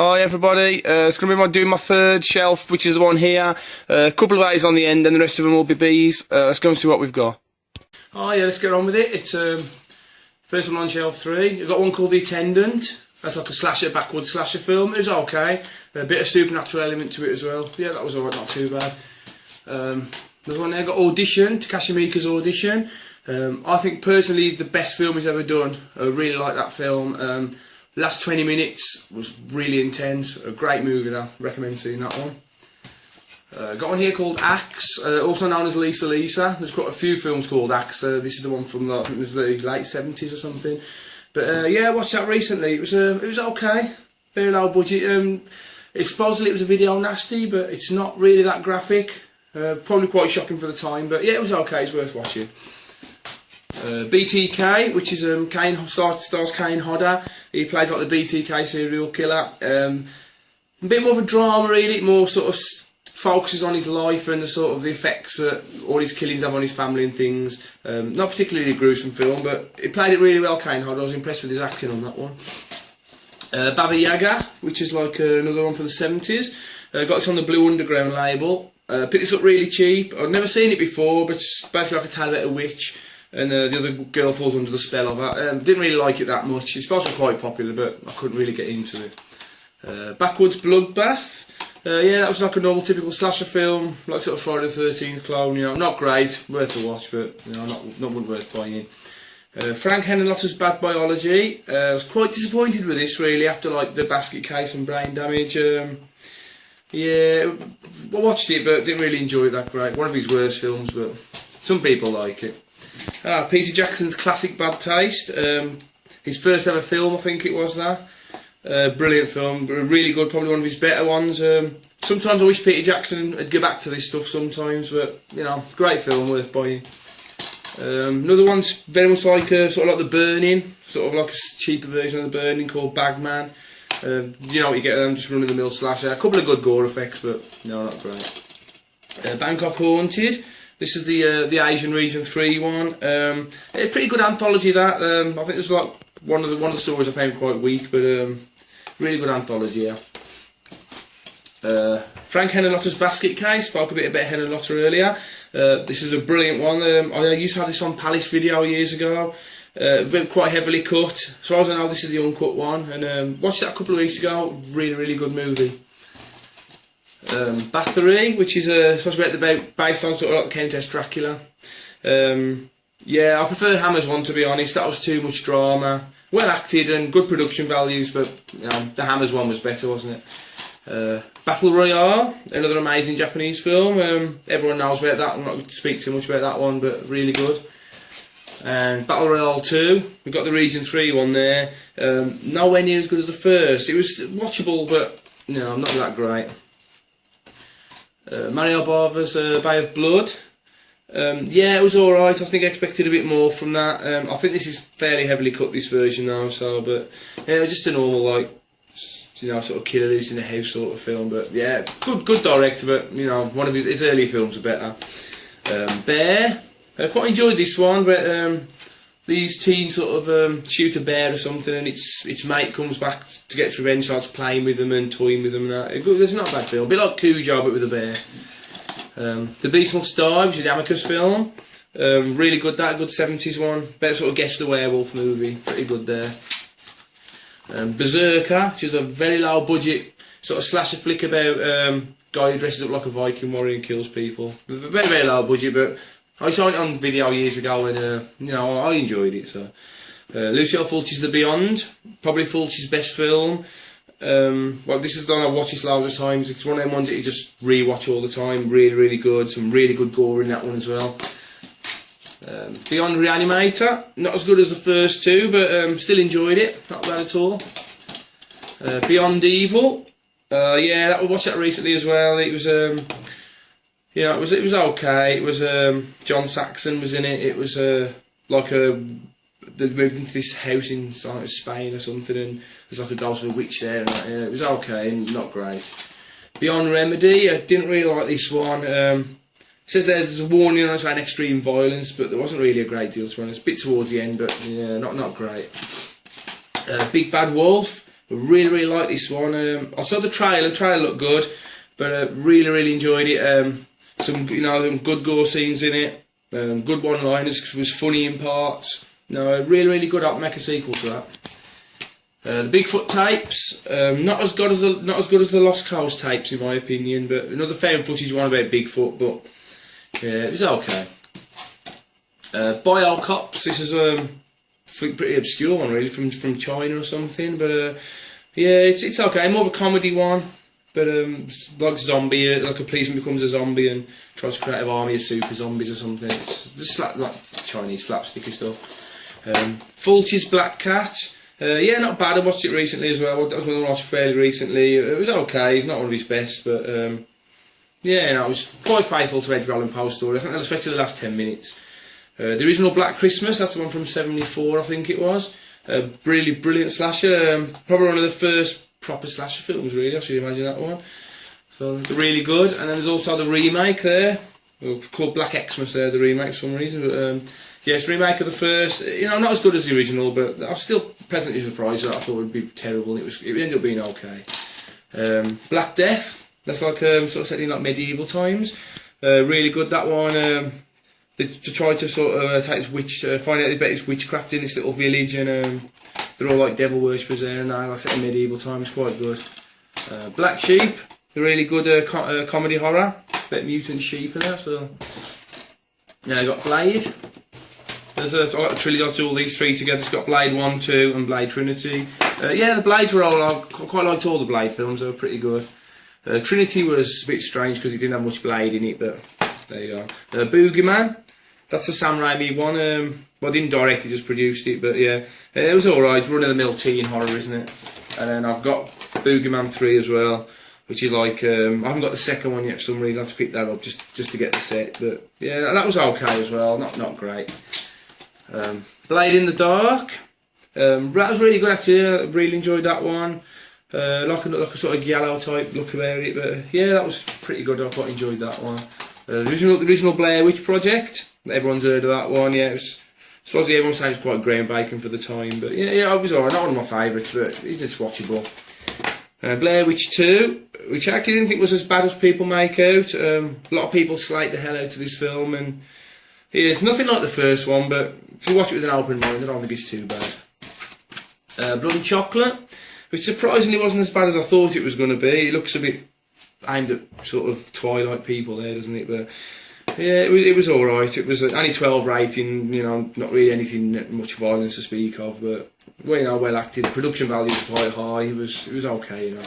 Hi everybody, it's going to be doing my third shelf, which is the one here. A couple of A's on the end and the rest of them will be B's. Let's go and see what we've got. Oh yeah, let's get on with it. It's first one on shelf 3. We've got one called The Attendant. That's like a slasher, backwards slasher film. It was okay. A bit of supernatural element to it as well. Yeah, that was alright, not too bad. Another one there, got Audition, Takashi Miike's Audition. I think personally the best film he's ever done. I really like that film. Last 20 minutes was really intense. A great movie though. Recommend seeing that one. Got one here called Axe, also known as Lisa Lisa. There's quite a few films called Axe. This is the one from I think it was the late 70s or something. But yeah, I watched that recently. It was okay. Very low budget. Supposedly it was a video nasty, but it's not really that graphic. Probably quite shocking for the time, but yeah, it was okay. It's worth watching. BTK, which is stars Kane Hodder. He plays like the BTK serial killer. A bit more of a drama, really. More sort of focuses on his life and the sort of the effects that all his killings have on his family and things. Not particularly a gruesome film, but he played it really well, Kane Hodder. I was impressed with his acting on that one. Baba Yaga, which is like another one from the 70s. Got this on the Blue Underground label. Picked this up really cheap. I'd never seen it before, but it's basically like a tale about a witch. And the other girl falls under the spell of it. Didn't really like it that much. It's supposed to be quite popular, but I couldn't really get into it. Backwoods Bloodbath. Yeah, that was like a normal, typical slasher film, like sort of Friday the 13th clone. You know, not great, worth a watch, but you know, not one worth buying. Frank Henenlotter's Bad Biology. I was quite disappointed with this, really, after like the basket case and brain damage. Yeah, I watched it, but didn't really enjoy it that great. One of his worst films, but some people like it. Peter Jackson's classic Bad Taste. His first ever film, I think it was that. Brilliant film, really good, probably one of his better ones. Sometimes I wish Peter Jackson would get back to this stuff sometimes, but you know, great film, worth buying. Another one's very much like sort of like The Burning, sort of like a cheaper version of The Burning called Bagman. You know what you get them, just run-of-the-mill slasher. A couple of good gore effects, but no, not great. Bangkok Haunted. This is the Asian Region 3 one. It's a pretty good anthology that. I think it was like one of the stories I found quite weak, but really good anthology. Yeah. Frank Henenlotter's Basket Case. Spoke a bit about Henenlotter earlier. This is a brilliant one. I used to have this on Palace Video years ago. Quite heavily cut. As far as I know, this is the uncut one, and watched that a couple of weeks ago. Really good movie. Bathory, which is supposed to be based on sort of like Countess Dracula. Yeah, I prefer Hammer's one, to be honest. That was too much drama. Well acted and good production values, but you know, the Hammer's one was better, wasn't it? Battle Royale, another amazing Japanese film. Everyone knows about that. I'm not going to speak too much about that one, but really good. And Battle Royale 2, we've got the Region 3 one there. Nowhere near as good as the first. It was watchable, but you know, not that great. Mario Bava's Bay of Blood. Yeah, it was alright. I think I expected a bit more from that. I think this is fairly heavily cut, this version now, so, but yeah, it was just a normal, like, you know, sort of killer lives in the house sort of film. But yeah, good director, but you know, one of his early films are better. Bear. I quite enjoyed this one, but these teens sort of shoot a bear or something, and its mate comes back to get its revenge, starts playing with them and toying with them and that. It's not a bad film, a bit like Cujo but with a bear. The Beast Must Die, which is the Amicus film. Really good, that good 70s one. Better sort of Guess the Werewolf movie, pretty good there. Berserker, which is a very low budget sort of slasher flick about guy who dresses up like a Viking warrior and kills people. Very low budget, but I saw it on video years ago and you know, I enjoyed it. So Lucio Fulci's The Beyond, probably Fulci's best film. Well, this is the one I've watched this loads of times. It's one of them ones that you just re-watch all the time. Really good. Some really good gore in that one as well. Beyond Reanimator, not as good as the first two, but still enjoyed it. Not bad at all. Beyond Evil. Yeah, I watched that recently as well. It was you know, it was okay. It was John Saxon was in it. It was like they moved into this house in like Spain or something, and there's like a ghost of a witch there. And yeah, it was okay and not great. Beyond Remedy, I didn't really like this one. It says there's a warning on it saying extreme violence, but there wasn't really a great deal to be honest. A bit towards the end, but yeah, not great. Big Bad Wolf. I really like this one. I saw the trailer. The trailer looked good, but really enjoyed it. Some good gore scenes in it. Good one-liners. Was funny in parts. No, really good. I'll make a sequel to that. The Bigfoot tapes, not as good as the Lost Coast tapes in my opinion, but another found footage one about Bigfoot. But yeah, it was okay. Bio Cops. This is pretty obscure one really, from China or something. But yeah, it's okay. More of a comedy one. But like zombie, like a policeman becomes a zombie and tries to create an army of super zombies or something. It's just like Chinese slapsticky stuff. Fulci's Black Cat. Yeah, not bad. I watched it recently as well. That was one I watched fairly recently. It was okay. It's not one of his best, but yeah, no, it was quite faithful to Edgar Allan Poe's story. I think especially the last 10 minutes. The original Black Christmas. That's the one from '74, I think it was. Brilliant slasher. Probably one of the first proper slasher films, really. I should imagine that one. So really good. And then there's also the remake there, called Black Xmas there, the remake for some reason. But yes, remake of the first. Not as good as the original, but I was still pleasantly surprised that I thought it would be terrible. It ended up being okay. Black Death. That's like sort of set in like medieval times. Really good that one. To try to sort of take this find out about this witchcraft in this little village, and they're all like devil worshippers there, and like set in medieval times. Quite good. Black Sheep. The really good comedy horror about mutant sheep and that. So yeah, I got Blade. I've got a trilogy to all these three together. It's got Blade 1, 2 and Blade Trinity. Yeah, the Blades were all, I quite liked all the Blade films, they were pretty good. Trinity was a bit strange because it didn't have much Blade in it, but there you go. Boogeyman, that's the Sam Raimi one. Well, I didn't direct it, just produced it, but yeah. It was alright, run-of-the-mill teen horror, isn't it? And then I've got Boogeyman 3 as well, which is like, I haven't got the second one yet for some reason. I have to pick that up just to get the set, but yeah, that was okay as well, not great. Blade in the Dark. That was really good actually. I really enjoyed that one. Like a sort of yellow type look about it, but yeah, that was pretty good. I quite enjoyed that one. The original Blair Witch Project. Everyone's heard of that one. Yeah, it was supposedly everyone saying it's quite groundbreaking for the time, but yeah, it was alright. Not one of my favourites, but it's just watchable. Blair Witch 2, which I actually didn't think was as bad as people make out. A lot of people slate the hell out of this film, and yeah, it's nothing like the first one, but if you watch it with an open mind, I don't think it's too bad. Blood and Chocolate, which surprisingly wasn't as bad as I thought it was going to be. It looks a bit aimed at sort of Twilight people there, doesn't it? But yeah, it was alright. It was only 12 rating, not really anything much violence to speak of, but well acted. The production value was quite high. It was okay,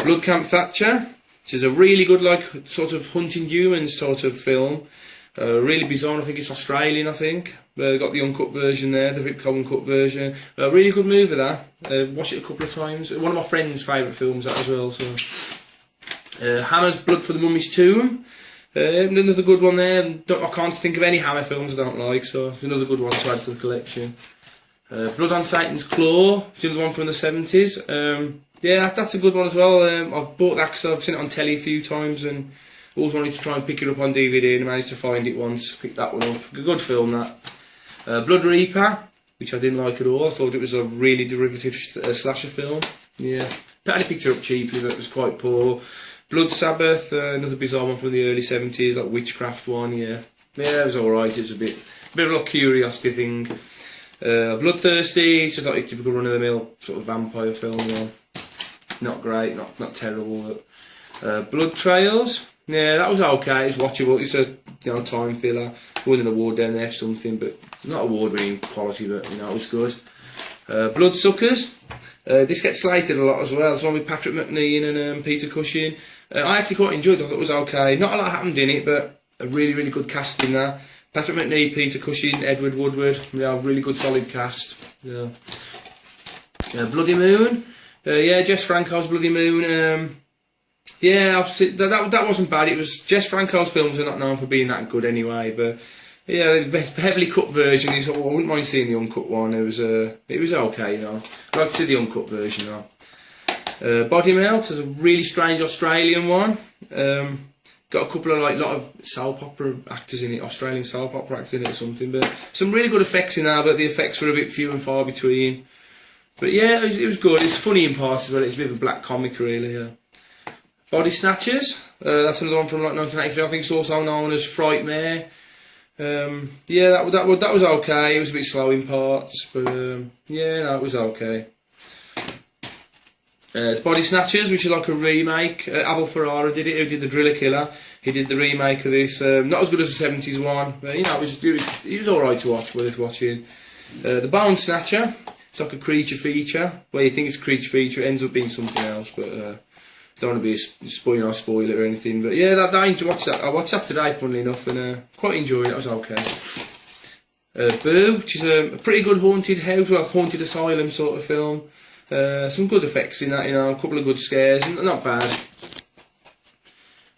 Blood Camp Thatcher, which is a really good like sort of hunting humans sort of film. Really bizarre. I think it's Australian. I think got the uncut version there, the Rip Cohen uncut version. Really good movie that. Watched it a couple of times. One of my friend's favourite films that as well. So Hammer's Blood for the Mummy's Tomb. Another good one there. I can't think of any Hammer films I don't like, so it's another good one to add to the collection. Blood on Satan's Claw, which is the one from the 70s. Yeah, that's a good one as well. I've bought that because I've seen it on telly a few times and always wanted to try and pick it up on DVD, and I managed to find it once. Picked that one up. A good film that. Blood Reaper, which I didn't like at all. I thought it was a really derivative slasher film. Yeah, I picked it up cheaply, but it was quite poor. Blood Sabbath, another bizarre one from the early 70s, like witchcraft one. Yeah, it was alright. It's a bit of a curiosity thing. Bloodthirsty, it's just like a typical run-of-the-mill sort of vampire film. Not great, not terrible. But, Blood Trails. Yeah, that was okay. It's watchable. It's a time filler. Won an award down there for something, but not award-winning quality. But it was good. Bloodsuckers. This gets slated a lot as well. It's one with Patrick McNean and Peter Cushing. I actually quite enjoyed it. I thought it was okay. Not a lot happened in it, but a really good cast in there. Patrick McNean, Peter Cushing, Edward Woodward. Yeah, really good solid cast. Yeah. Bloody Moon. Yeah, Jess Franco's Bloody Moon. Yeah, I've seen, that wasn't bad. It was Jess Franco's films are not known for being that good anyway, but yeah, the heavily cut version is. I wouldn't mind seeing the uncut one. It was okay, I'd like to see the uncut version though. Body Melt is a really strange Australian one. Got a couple of lot of soap opera actors in it, Australian soap opera actors in it or something, but some really good effects in there, but the effects were a bit few and far between. But yeah, it was good. It's funny in parts as well. It's a bit of a black comic, really. Yeah. Body Snatchers. That's another one from like 1983. I think it's also known as Frightmare. Yeah, that was okay. It was a bit slow in parts, but yeah, no, it was okay. It's Body Snatchers, which is like a remake. Abel Ferrara did it. Who did the Driller Killer? He did the remake of this. Not as good as the 70s one, but you know, it was alright to watch. Worth watching. The Bone Snatcher. It's like a creature feature. Well, you think it's a creature feature, it ends up being something else, but don't want to be a spoiler or spoil it or anything. But yeah, I watched that. I watched that today, funnily enough, and quite enjoyed it. It was okay. Boo, which is a pretty good haunted house, well, haunted asylum sort of film. Some good effects in that, you know, a couple of good scares, not bad.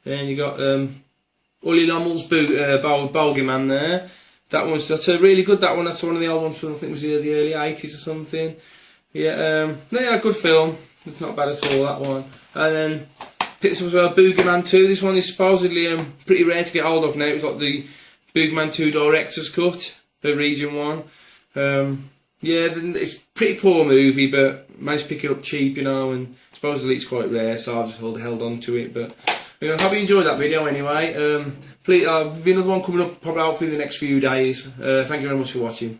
Then you got Ully Lommel's Bogeyman there. That's a really good. That one. That's one of the old ones from, I think it was the early 80s or something. Yeah, yeah, good film. It's not bad at all, that one. And then picked this up as Boogeyman 2. This one is supposedly pretty rare to get hold of now. It was like the Boogeyman 2 director's cut, the Region 1. Yeah, it's a pretty poor movie, but managed to pick it up cheap, you know, and supposedly it's quite rare, so I've just held on to it. But you know, hope you enjoyed that video anyway. Please, there'll be another one coming up probably hopefully in the next few days. Thank you very much for watching.